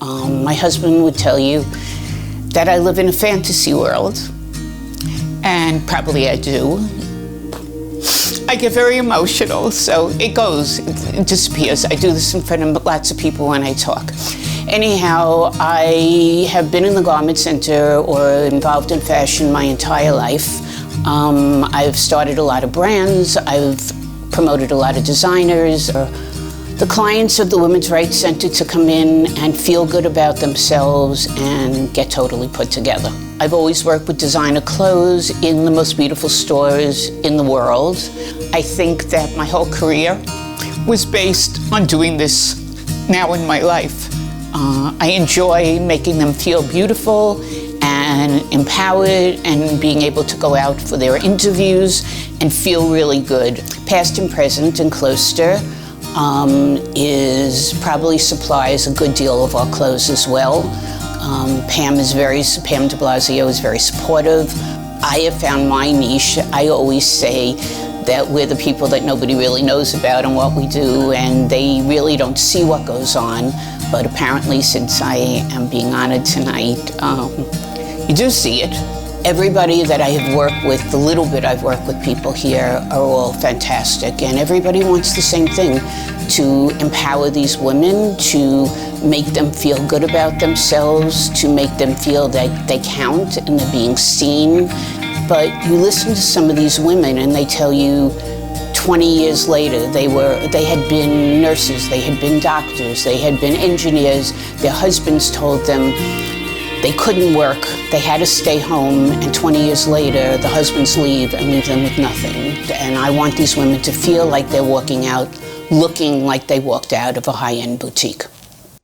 My husband would tell you that I live in a fantasy world, and probably I do. I get very emotional, so it disappears. I do this in front of lots of people when I talk. Anyhow, I have been in the garment center or involved in fashion my entire life. I've started a lot of brands. I've promoted a lot of designers. The clients of the Women's Rights Center to come in and feel good about themselves and get totally put together. I've always worked with designer clothes in the most beautiful stores in the world. I think that my whole career was based on doing this now in my life. I enjoy making them feel beautiful and empowered and being able to go out for their interviews and feel really good. Past and present and Closter probably supplies a good deal of our clothes as well. Pam de Blasio is very supportive. I have found my niche. I always say that we're the people that nobody really knows about and what we do, and they really don't see what goes on. But apparently, since I am being honored tonight, you do see it. Everybody that I have worked with, the little bit I've worked with people here, are all fantastic. And everybody wants the same thing, to empower these women, to make them feel good about themselves, to make them feel that they count and they're being seen. But you listen to some of these women and they tell you 20 years later they had been nurses, they had been doctors, they had been engineers. Their husbands told them they couldn't work, they had to stay home, and 20 years later the husbands leave and leave them with nothing. And I want these women to feel like they're walking out looking like they walked out of a high-end boutique.